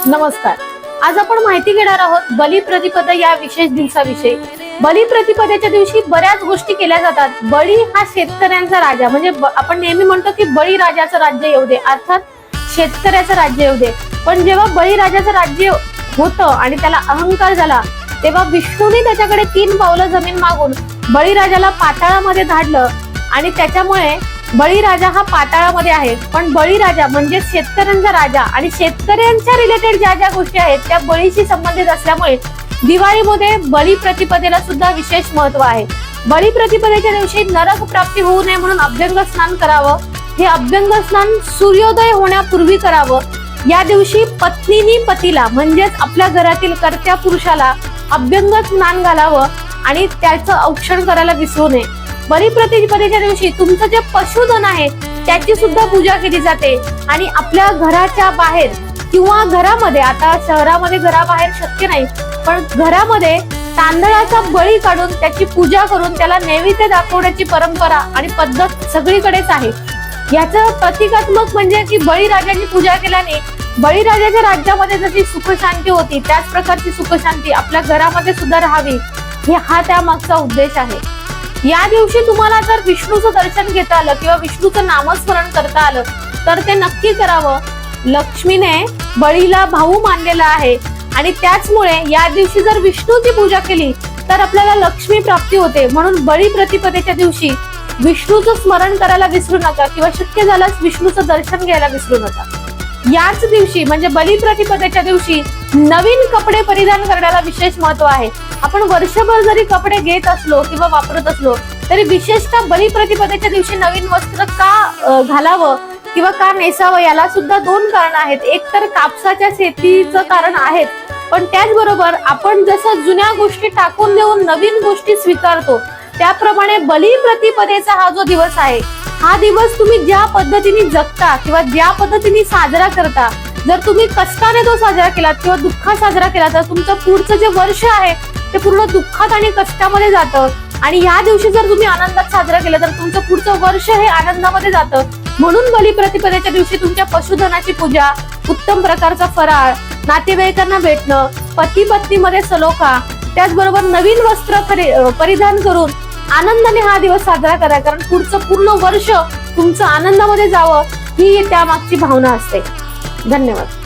नमस्कार. आज आपण माहिती घेणार आहोत बलिप्रतिपदा या विशेष दिवसाविषयी. बलिप्रतिपदेच्या दिवशी बऱ्याच गोष्टी केल्या जातात. बळी हा शेतकऱ्यांचा राजा, म्हणजे आपण नेहमी म्हणतो की बळी राजाचं राज्य येऊ दे, अर्थात शेतकऱ्याचं राज्य येऊ दे. पण जेव्हा बळी राजाचं राज्य होतं आणि त्याला अहंकार झाला, तेव्हा विष्णूने त्याच्याकडे 3 पावलं जमीन मागून बळीराजाला पाताळामध्ये धाडलं आणि त्याच्यामुळे बळीराजा हा पाताळामध्ये आहे. पण बळीराजा म्हणजे शेतकऱ्यांचा राजा आणि शेतकऱ्यांच्या रिलेटेड ज्या ज्या गोष्टी आहेत त्या बळीशी संबंधित असल्यामुळे दिवाळीमध्ये बलिप्रतिपदेला सुद्धा विशेष महत्व आहे. बलिप्रतिपदेच्या दिवशी नरक प्राप्ती होऊ नये म्हणून अभ्यंग स्नान करावं. हे अभ्यंग स्नान सूर्योदय होण्यापूर्वी करावं. या दिवशी पत्नीनी पतीला म्हणजेच आपल्या घरातील कर्त्या पुरुषाला अभ्यंग स्नान घालावं आणि त्याचं औक्षण करायला विसरू नये. बलिप्रतिपदेच्या दिवशी तुमचं जे पशुधन आहे त्याची सुद्धा पूजा केली जाते आणि आपल्या घराच्या बाहेर किंवा घरामध्ये, आता शहरामध्ये घराबाहेर शक्य नाही, पण घरामध्ये तांदळाचा बळी काढून त्याची पूजा करून त्याला नैवेद्य दाखवण्याची परंपरा आणि पद्धत सगळीकडेच आहे. याचं प्रतिकात्मक म्हणजे की बळीराजाची पूजा केल्याने बळीराजाच्या राज्यामध्ये जशी सुखशांती होती त्याच प्रकारची सुखशांती आपल्या घरामध्ये सुद्धा राहावी, हा त्यामागचा उद्देश आहे. या दिवशी तुम्हाला जर विष्णूचं दर्शन घेता आलं किंवा विष्णूचं नामस्मरण करता आलं तर ते नक्की करावं. लक्ष्मीने बळीला भाऊ मानलेला आहे आणि त्याचमुळे या दिवशी जर विष्णूची पूजा केली तर आपल्याला लक्ष्मी प्राप्ती होते. म्हणून बलिप्रतिपदेच्या दिवशी विष्णूचं स्मरण करायला विसरू नका किंवा शक्य झाल्यास विष्णूचं दर्शन घ्यायला विसरू नका. याच दिवशी म्हणजे बलिप्रतिपदेच्या दिवशी नवीन कपडे परिधान करण्याला विशेष महत्व आहे. आपण वर्षभर जरी कपडे घेत असलो किंवा वापरत असलो तरी विशेषतः बलिप्रतिपदेच्या दिवशी नवीन वस्त्र का घालावं किंवा का नेसावं याला सुद्धा 2 कारण आहेत. एक तर कापसाच्या शेतीचं कारण आहे, पण त्याचबरोबर आपण जसं जुन्या गोष्टी टाकून देऊन नवीन गोष्टी स्वीकारतो त्याप्रमाणे बलिप्रतिपदेचा हा जो दिवस आहे, हा दिवस तुम्ही ज्या पद्धतीने जगता किंवा ज्या पद्धतीने साजरा करता, जर तुम्ही कष्टाने तो साजरा केलात किंवा दुःखात साजरा केला तर तुमचं पुढचं जे वर्ष आहे ते पूर्ण दुःखात आणि कष्टामध्ये जातं. आणि या दिवशी जर तुम्ही आनंदात साजरा केला तर तुमचं पुढचं वर्ष हे आनंदामध्ये जातं. म्हणून बलिप्रतिपदेच्या दिवशी तुमच्या पशुधनाची पूजा, उत्तम प्रकारचा फराळ, नातेवाईकांना भेटणं, पती पत्नीमध्ये सलोखा, त्याचबरोबर नवीन वस्त्र परिधान करून आनंदाने हा दिवस साजरा करा. कारण पुढचं पूर्ण वर्ष तुमचं आनंदामध्ये जावं ही त्यामागची भावना असते. धन्यवाद.